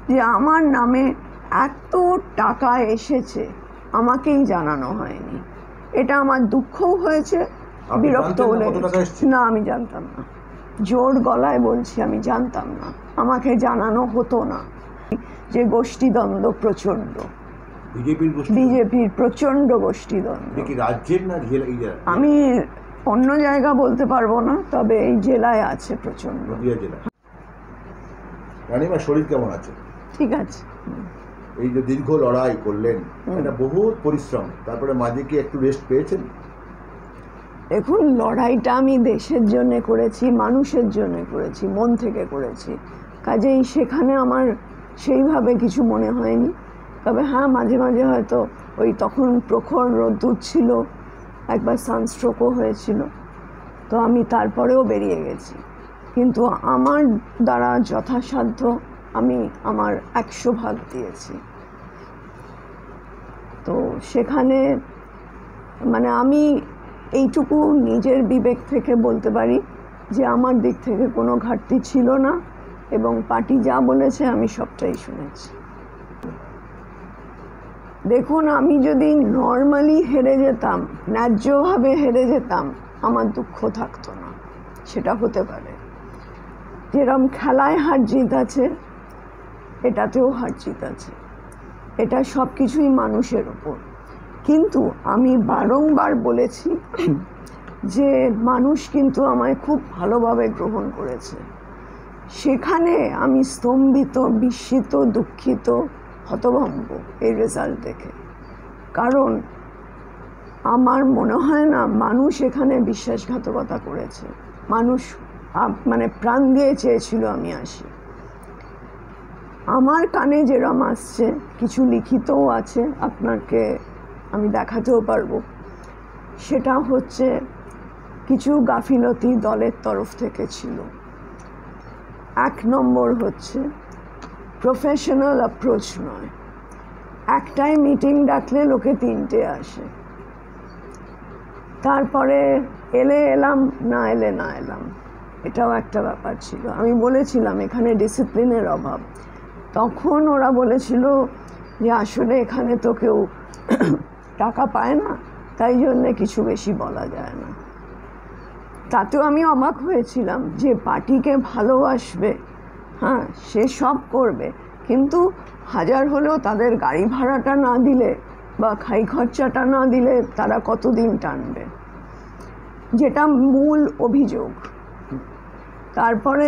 যে আমার নামে এত টাকা এসেছে আমাকেই জানানো হয়নি। এটা আমার দুঃখও হয়েছে, বিরক্ত হলে। না, আমি জানতাম না, জোর গলায় বলছি আমি জানতাম না, আমাকে জানানো হতো না। যে গোষ্ঠীদ্বন্দ্ব প্রচণ্ড, বিজেপির প্রচণ্ড গোষ্ঠীদ্বন্দ্ব। আমি অন্য জায়গা বলতে পারবো না, তবে এই জেলায় আছে প্রচণ্ড। রানীমা, শরীর কেমন আছে? ঠিক আছে। এই যে দীর্ঘ লড়াই করলেন, এটা বহুত পরিশ্রম, তারপরে মাঝে কি একটু রেস্ট পেয়েছেন? দেখুন, লড়াইটা আমি দেশের জন্য করেছি, মানুষের জন্য করেছি, মন থেকে করেছি, কাজেই সেখানে আমার সেইভাবে কিছু মনে হয়নি। তবে হ্যাঁ, মাঝে মাঝে হয়তো ওই তখন প্রখর রোদ্দুর ছিল, একবার সানস্ট্রোকও হয়েছিল, তো আমি তারপরেও বেরিয়ে গেছি। কিন্তু আমার দ্বারা যথাসাধ্য আমি আমার 100 ভাগ দিয়েছি। তো সেখানে মানে আমি এইটুকু নিজের বিবেক থেকে বলতে পারি যে আমার দিক থেকে কোনো ঘাটতি ছিল না, এবং পার্টি যা বলেছে আমি সবটাই শুনেছি। দেখুন, আমি যদি নর্মালি হেরে যেতাম, ন্যায্যভাবে হেরে যেতাম, আমার দুঃখ থাকতো না। সেটা হতে পারে, যেরকম খেলায় হার জিত আছে, এটাতেও হার জিত আছে, এটা সব কিছুই মানুষের ওপর। কিন্তু আমি বারংবার বলেছি যে মানুষ কিন্তু আমায় খুব ভালোভাবে গ্রহণ করেছে। সেখানে আমি স্তম্ভিত, বিস্মিত, দুঃখিত, হতভম্ব এই রেজাল্ট দেখে। কারণ আমার মনে হয় না মানুষ এখানে বিশ্বাসঘাতকতা করেছে। মানুষ মানে প্রাণ দিয়ে চেয়েছিল আমি আসি। আমার কানে যেরম আসছে, কিছু লিখিতও আছে, আপনাকে আমি দেখাতেও পারবো। সেটা হচ্ছে কিছু গাফিলতি দলের তরফ থেকে ছিল। 1 নম্বর হচ্ছে প্রফেশনাল অ্যাপ্রোচ নয়। একটাই মিটিং ডাকলে লোকে 3টে আসে, তারপরে এলে এলাম, না এলে না এলাম, এটাও একটা ব্যাপার ছিল। আমি বলেছিলাম এখানে ডিসিপ্লিনের অভাব। তখন ওরা বলেছিল যে আসলে এখানে তো কেউ টাকা পায় না, তাই জন্যে কিছু বেশি বলা যায় না। তাতেও আমি অবাক হয়েছিলাম যে পার্টিকে ভালোবাসবে, হ্যাঁ, সে সব করবে, কিন্তু হাজার হলেও তাদের গাড়ি ভাড়াটা না দিলে বা খাই খরচাটা না দিলে তারা কতদিন টানবে, যেটা মূল অভিযোগ। তারপরে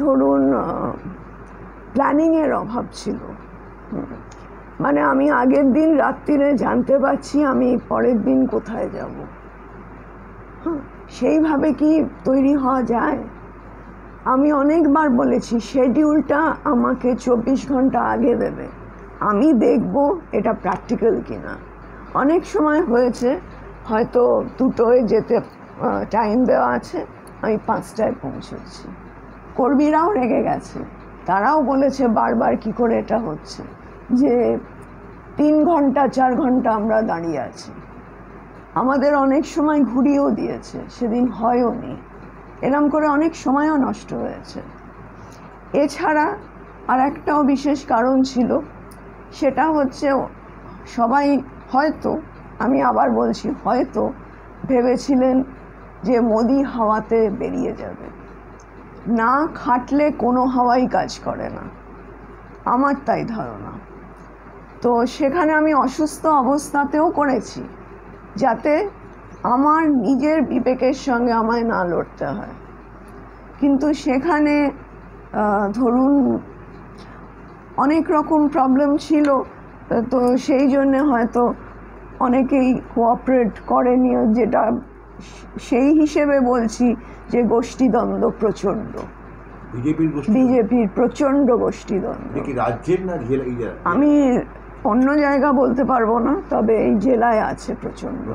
ধরুন প্ল্যানিংয়ের অভাব ছিল। মানে আমি আগের দিন রাত্রিরে জানতে পারছি আমি পরের দিন কোথায় যাব, হ্যাঁ, সেইভাবে কি তৈরি হওয়া যায়? আমি অনেকবার বলেছি শেডিউলটা আমাকে 24 ঘন্টা আগে দেবে, আমি দেখব এটা প্র্যাকটিক্যাল কিনা। অনেক সময় হয়েছে হয়তো 2টোয় যেতে টাইম দেওয়া আছে, আমি 5টায় পৌঁছেছি। কর্মীরাও রেগে গেছে, তারাও বলেছে বারবার কি করে এটা হচ্ছে, যে 3 ঘন্টা 4 ঘন্টা আমরা দাঁড়িয়ে আছি। আমাদের অনেক সময় ঘুরিয়েও দিয়েছে, সেদিন হয়ও নি, এরম করে অনেক সময়ও নষ্ট হয়েছে। এছাড়া আর একটাও বিশেষ কারণ ছিল, সেটা হচ্ছে সবাই হয়তো, আমি আবার বলছি হয়তো, ভেবেছিলেন যে মোদি হাওয়াতে বেরিয়ে যাবে। না খাটলে কোনো হাওয়াই কাজ করে না, আমার তাই ধারণা। তো সেখানে আমি অসুস্থ অবস্থাতেও করেছি, যাতে আমার নিজের বিবেকের সঙ্গে আমায় না লড়তে হয়। কিন্তু সেখানে ধরুন অনেক রকম প্রবলেম ছিল, তো সেই জন্যে হয়তো অনেকেই কোঅপারেট করেনি, যেটা সেই হিসেবে বলছি যে গোষ্ঠীদ্বন্দ্ব প্রচণ্ড, বিজেপির প্রচণ্ড গোষ্ঠীদ্বন্দ্ব। আমি অন্য জায়গা বলতে পারবো না, তবে এই জেলায় আছে প্রচণ্ড।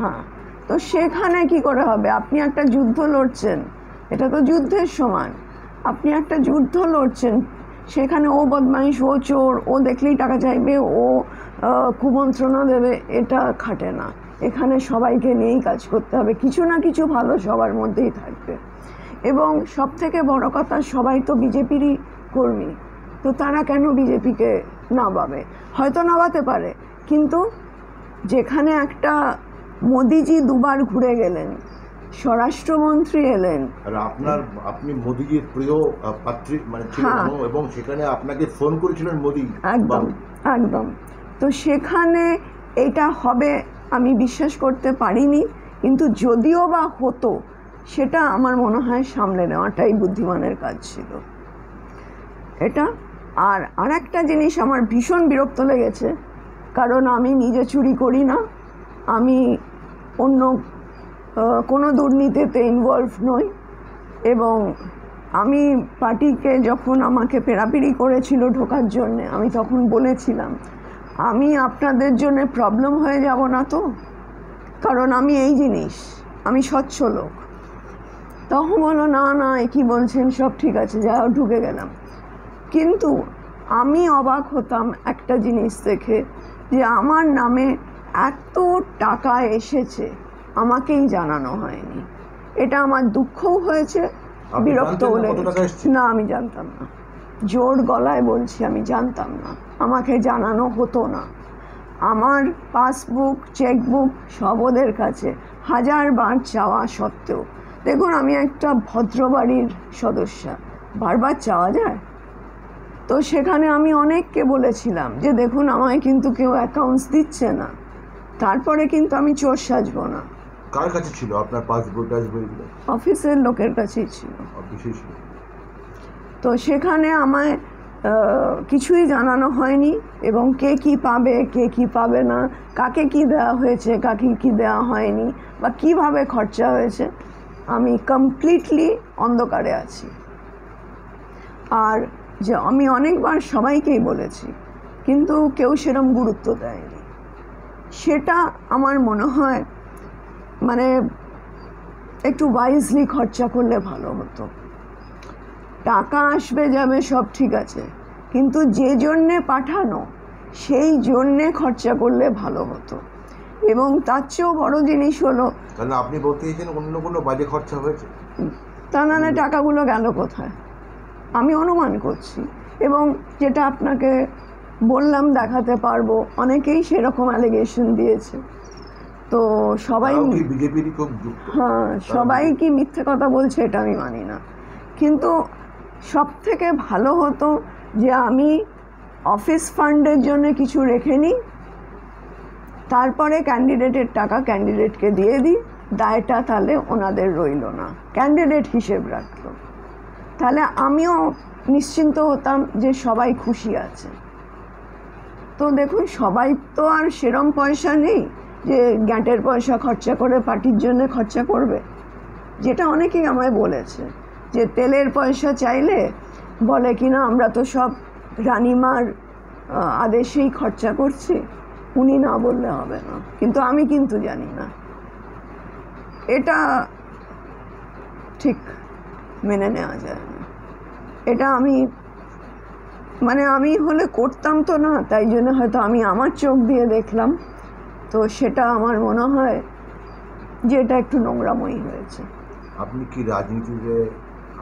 হ্যাঁ, তো সেখানে কি করে হবে? আপনি একটা যুদ্ধ লড়ছেন, এটা তো যুদ্ধের সমান। আপনি একটা যুদ্ধ লড়ছেন, সেখানে ও বদমাইশ, ও চোর, ও দেখলেই টাকা চাইবে, ও কুমন্ত্রণা দেবে, এটা খাটে না। এখানে সবাইকে নিয়েই কাজ করতে হবে, কিছু না কিছু ভালো সবার মধ্যেই থাকবে। এবং সবথেকে বড় কথা, সবাই তো বিজেপিরই কর্মী, তো তারা কেন বিজেপিকে নামাবে? হয়তো নামাতে পারে, কিন্তু যেখানে একটা মোদিজি দুবার ঘুরে গেলেন, স্বরাষ্ট্রমন্ত্রী এলেন, আর আপনি মোদিজির প্রিয় পাত্রী মানে ছিলেন, হ্যাঁ। এবং সেখানে আপনাকে ফোন করেছিলেন মোদি একদম বাবু। একদম। তো সেখানে এটা হবে আমি বিশ্বাস করতে পারিনি, কিন্তু যদিও বা হতো সেটা আমার মনে হয় সামলে নেওয়াটাই বুদ্ধিমানের কাজ ছিল এটা। আর একটা জিনিস আমার ভীষণ বিরক্ত লেগেছে, কারণ আমি নিজে চুরি করি না, আমি অন্য কোনো দুর্নীতিতে ইনভলভ নই, এবং আমি পার্টিকে যখন আমাকে পেরাপিরি করেছিল ঢোকার জন্যে, আমি তখন বলেছিলাম আমি আপনাদের জন্য প্রবলেম হয়ে যাব না তো, কারণ আমি এই জিনিস, আমি স্বচ্ছ লোক। তখন বলো না না এ কী বলছেন, সব ঠিক আছে, যা ঢুকে গেলাম। কিন্তু আমি অবাক হতাম একটা জিনিস দেখে, যে আমার নামে এত টাকা এসেছে আমাকেই জানানো হয়নি। এটা আমার দুঃখও হয়েছে, বিরক্তও লেগেছে। না, আমি জানতাম না, জোর গলায় বলছি আমি জানতাম না, আমাকে জানানো হতো না। আমার পাসবুক, চেকবুক সব ওদের কাছে, হাজারবার চাওয়া সত্ত্বেও। দেখুন, আমি একটা ভদ্রবাড়ির সদস্যা, বারবার চাওয়া যায়? তো সেখানে আমি অনেককে বলেছিলাম যে দেখুন আমায় কিন্তু কেউ অ্যাকাউন্টস দিচ্ছে না, তারপরে কিন্তু আমি চোর সাজবো না। কার কাছে ছিল আপনার পাসবুক টাসবুকগুলো? অফিসের লোকের কাছেই ছিল। অফিসে ছিল। তো সেখানে আমায় কিছুই জানানো হয়নি, এবং কে কি পাবে কে কি পাবে না, কাকে কি দেওয়া হয়েছে কাকে কি দেওয়া হয়নি, বা কিভাবে খরচা হয়েছে, আমি কমপ্লিটলি অন্ধকারে আছি। আর যে আমি অনেকবার সবাইকেই বলেছি, কিন্তু কেউ সেরকম গুরুত্ব দেয়নি। সেটা আমার মনে হয় মানে একটু ওয়াইজলি খরচা করলে ভালো হতো। টাকা আসবে যাবে সব ঠিক আছে, কিন্তু যে জন্যে পাঠানো সেই জন্যে খরচা করলে ভালো হতো। এবং তার চেয়েও বড় জিনিস হলো, তাহলে আপনি বলতে চাইছেন অন্য কোনো বাজে খরচা হয়েছে? তা নাহলে টাকাগুলো গেল কোথায় আমি অনুমান করছি। এবং যেটা আপনাকে বললাম দেখাতে পারবো, অনেকেই সেরকম অ্যালিগেশন দিয়েছে। তো সবাই বিজেপিরই খুব যুক্ত। হ্যাঁ, সবাই কি মিথ্যে কথা বলছে এটা আমি মানি না, কিন্তু সব থেকে ভালো হতো যে আমি অফিস ফান্ডের জন্য কিছু রেখে নিই, তারপরে ক্যান্ডিডেটের টাকা ক্যান্ডিডেটকে দিয়ে দিই, দায়টা তাহলে ওনাদের রইল না, ক্যান্ডিডেট হিসেব রাখলো, তাহলে আমিও নিশ্চিন্ত হতাম যে সবাই খুশি আছে। তো দেখুন, সবাই তো আর সেরম পয়সা নেই যে গ্যাঁটের পয়সা খরচা করে পার্টির জন্য খরচা করবে। যেটা অনেকেই আমায় বলেছে যে তেলের পয়সা চাইলে বলে কিনা আমরা তো সব রানিমার আদেশেই খরচা করছি, উনি না বললে হবে না, কিন্তু আমি কিন্তু জানি না। এটা ঠিক মেনে নেওয়া যায় না। এটা আমি আমি হলে করতাম তো না, তাই জন্য হয়তো আমি আমার চোখ দিয়ে দেখলাম, তো সেটা আমার মনে হয় যে এটা একটু নোংরাময়ী হয়েছে। আপনি কি রাজনীতিতে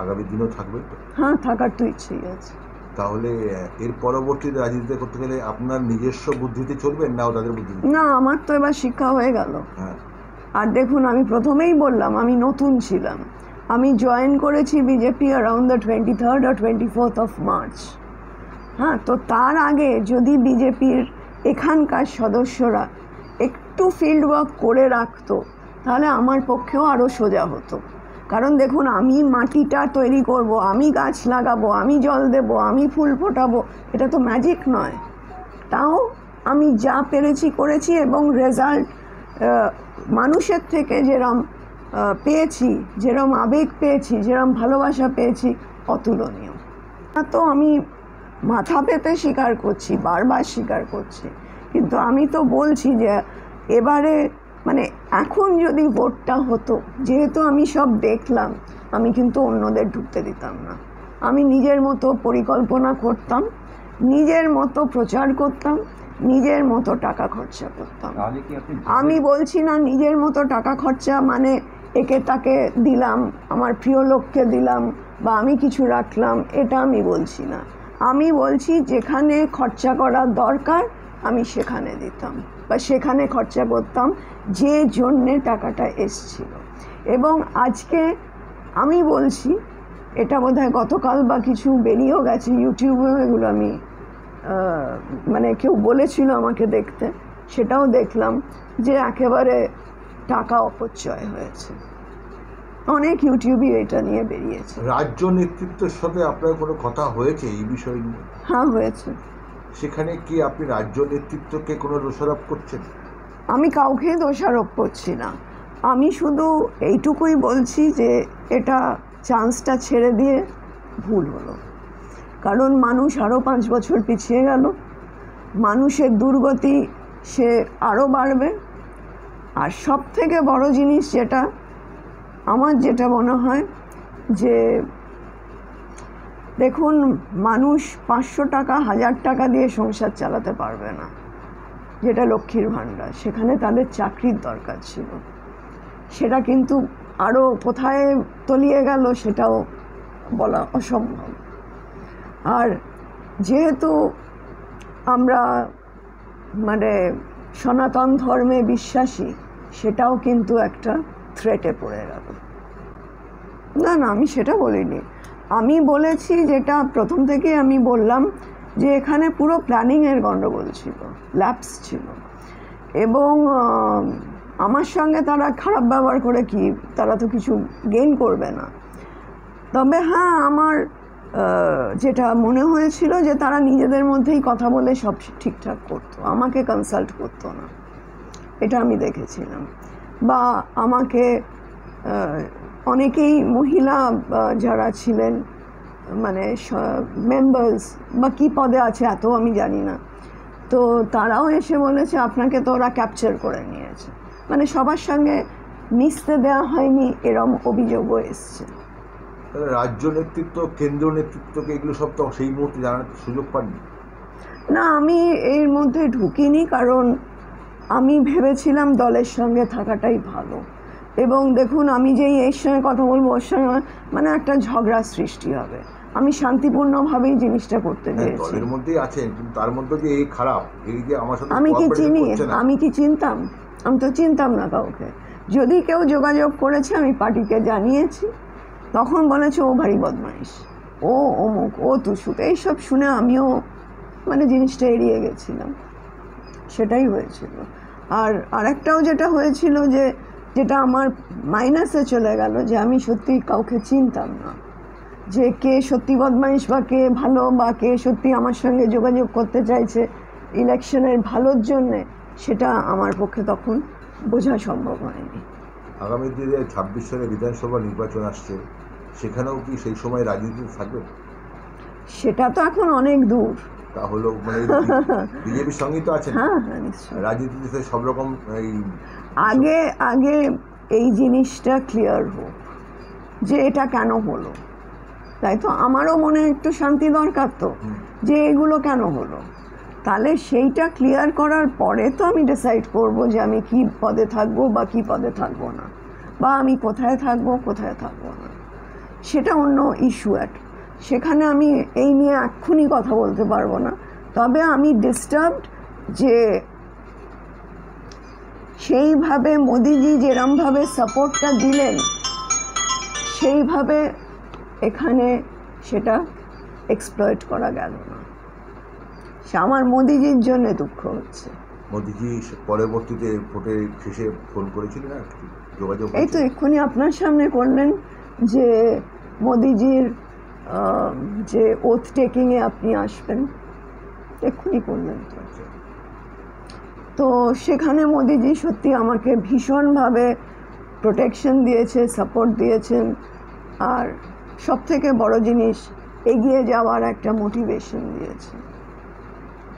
আগামী দিনেও থাকবেন? হ্যাঁ, থাকার তো ইচ্ছেই আছে। তাহলে এর পরবর্তীতে রাজনীতি করতে গেলে আপনার নিজস্ব বুদ্ধিতে চলবেন না তাদের বুদ্ধিতে? না, আমার তো এবার শিক্ষা হয়ে গেল। হ্যাঁ। আর দেখুন, আমি প্রথমেই বললাম আমি নতুন ছিলাম, আমি জয়েন করেছি BJP around the 23rd or 24th of March। হ্যাঁ, তো তার আগে যদি বিজেপির এখানকার সদস্যরা একটু ফিল্ড ওয়ার্ক করে রাখতো তাহলে আমার পক্ষেও আরও সোজা হতো। কারণ দেখুন, আমি মাটিটা তৈরি করব, আমি গাছ লাগাবো, আমি জল দেব, আমি ফুল ফোটাবো, এটা তো ম্যাজিক নয়। তাও আমি যা পেরেছি করেছি, এবং রেজাল্ট মানুষের থেকে যেরম পেয়েছি, যেরম আবেগ পেয়েছি, যেরম ভালোবাসা পেয়েছি, অতুলনীয়। তো আমি মাথা পেতে স্বীকার করছি, বারবার স্বীকার করছি, কিন্তু আমি তো বলছি যে এবারে এখন যদি ভোটটা হতো, যেহেতু আমি সব দেখলাম, আমি কিন্তু অন্যদের ঢুকতে দিতাম না। আমি নিজের মতো পরিকল্পনা করতাম, নিজের মতো প্রচার করতাম, নিজের মতো টাকা খরচা করতাম। আমি বলছি না নিজের মতো টাকা খরচা একে তাকে দিলাম, আমার প্রিয় লোককে দিলাম, বা আমি কিছু রাখলাম, এটা আমি বলছি না। আমি বলছি যেখানে খরচা করার দরকার আমি সেখানে দিতাম বা সেখানে খরচা করতাম যে জন্যে টাকাটা এসছিল। এবং আজকে আমি বলছি, এটা বোধহয় গতকাল বা কিছু বেরিয়েও গেছে ইউটিউবে, এগুলো আমি মানে কেউ বলেছিল আমাকে দেখতে, সেটাও দেখলাম যে একেবারে টাকা অপচয় হয়েছে। অনেক ইউটিউবই এটা নিয়ে বেরিয়েছে। রাজ্য নেতৃত্বের সাথে আপনার কোনো কথা হয়েছে এই বিষয় নিয়ে? হ্যাঁ, হয়েছে। সেখানে কি আপনি রাজ্য নেতৃত্বকে কোনো দোষারোপ করছেন? আমি কাউকে দোষারোপ করছি না, আমি শুধু এইটুকুই বলছি যে এটা চান্সটা ছেড়ে দিয়ে ভুল হলো। কারণ মানুষ আরও 5 বছর পিছিয়ে গেল, মানুষের দুর্গতি সে আরও বাড়বে। আর সব থেকে বড় জিনিস যেটা আমার যেটা মনে হয় যে দেখুন, মানুষ 500 টাকা 1000 টাকা দিয়ে সংসার চালাতে পারবে না, যেটা লক্ষ্মীর ভাণ্ডার, সেখানে তাদের চাকরির দরকার ছিল। সেটা কিন্তু আরও কোথায় তলিয়ে গেল সেটাও বলা অসম্ভব। আর যেহেতু আমরা মানে সনাতন ধর্মে বিশ্বাসী, সেটাও কিন্তু একটা থ্রেটে পড়ে গেল। না না, আমি সেটা বলিনি। আমি বলেছি যেটা প্রথম থেকেই আমি বললাম যে এখানে পুরো প্ল্যানিংয়ের গণ্ডগোল ছিল, ল্যাপস ছিল। এবং আমার সঙ্গে তারা খারাপ ব্যবহার করে কি, তারা তো কিছু গেইন করবে না। তবে হ্যাঁ, আমার যেটা মনে হয়েছিল যে তারা নিজেদের মধ্যেই কথা বলে সব ঠিকঠাক করতো, আমাকে কনসাল্ট করতো না, এটা আমি দেখেছিলাম। বা আমাকে অনেকেই মহিলা যারা ছিলেন মানে মেম্বার্স বা কী পদে আছে এত আমি জানি না, তো তারাও এসে বলেছে আপনাকে তো ওরা ক্যাপচার করে নিয়েছে, মানে সবার সঙ্গে মিশতে দেওয়া হয়নি, এরম অভিযোগও এসছে। রাজ্য নেতৃত্ব, কেন্দ্রীয় নেতৃত্বকে এগুলো সব তো সেই মুহূর্তে জানার সুযোগ পাননি? না, আমি এর মধ্যে ঢুকিনি, কারণ আমি ভেবেছিলাম দলের সঙ্গে থাকাটাই ভালো। এবং দেখুন, আমি যেই এর সঙ্গে কথা বলবো ওর সঙ্গে মানে একটা ঝগড়া সৃষ্টি হবে। আমি শান্তিপূর্ণভাবেই জিনিসটা করতে চেয়েছি। দলের মধ্যেই আছেন, কিন্তু তার মধ্যে যে এই খারাপ, এই যে আমার সাথে আমি কি চিনি? করছে না। আমি কি চিনতাম? আমি তো চিনতাম না কাউকে। যদি কেউ যোগাযোগ করেছে আমি পার্টিকে জানিয়েছি, তখন বলেছে ও ভারী বদমাইশ, ও অমুক, ও তুসুক, এইসব শুনে আমিও মানে জিনিসটা এড়িয়ে গেছিলাম। সেটাই হয়েছিল। আর আরেকটাও যেটা হয়েছিল যে যেটা আমার মাইনাসে চলে গেল, যে আমি সত্যি কাউকে চিনতাম না, যে কে সত্যি বদমাইশ বা কে ভালো, বা কে সত্যি আমার সঙ্গে যোগাযোগ করতে চাইছে ইলেকশনের ভালোর জন্যে, সেটা আমার পক্ষে তখন বোঝা সম্ভব হয়নি। আগামী দিনে 26 সালে বিধানসভা নির্বাচন আসছে, সেখানেও কি সেই সময় রাজনীতিতে থাকবে? সেটা তো এখন অনেক দূর। তা হলো মানে বিজেপির সঙ্গেই তো আছেন। হ্যাঁ হ্যাঁ, নিশ্চয়ই। রাজনীতিতে সব রকম এই আগে এই জিনিসটা ক্লিয়ার হোক যে এটা কেন হলো, তাই তো আমারও মনে একটু শান্তি দরকার, তো যে এগুলো কেন হলো। তাহলে সেইটা ক্লিয়ার করার পরে তো আমি ডিসাইড করব যে আমি কি পদে থাকবো বা কি পদে থাকবো না, বা আমি কোথায় থাকবো কোথায় থাকবো না, সেটা অন্য ইস্যু। সেখানে আমি এই নিয়ে এক্ষুনি কথা বলতে পারবো না। তবে আমি ডিস্টার্বড যে সেইভাবে মোদিজি যেরমভাবে সাপোর্টটা দিলেন, সেইভাবে এখানে সেটা এক্সপ্লয়েট করা গেল না। সে আমার মোদিজির জন্য দুঃখ হচ্ছে। মোদিজি পরবর্তীতে ভোটের শেষে ফোন করেছিলেন আর কি, যোগাযোগ? এই তো এক্ষুনি আপনার সামনে করলেন যে মোদিজির যে ওথ টেকিংয়ে আপনি আসবেন, এক্ষুনি করলেন। তো সেখানে মোদিজি সত্যি আমাকে ভীষণভাবে প্রোটেকশন দিয়েছে, সাপোর্ট দিয়েছেন, আর সবথেকে বড় জিনিস এগিয়ে যাওয়ার একটা মোটিভেশন দিয়েছে।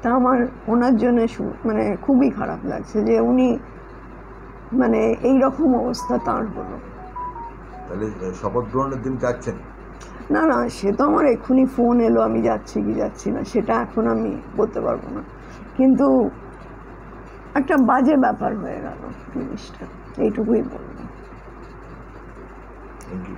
তা আমার ওনার জন্য মানে খুবই খারাপ লাগছে যে উনি মানে এই রকম অবস্থা তার হলো। তাহলে শপথ গ্রহণের দিন যাচ্ছেন? না না, সে তো আমার এক্ষুনি ফোন এলো, আমি যাচ্ছি কি যাচ্ছি না সেটা এখন আমি বলতে পারবো না, কিন্তু একটা বাজে ব্যাপার হয়ে গেল জিনিসটা, এইটুকুই বলবো। Thank you.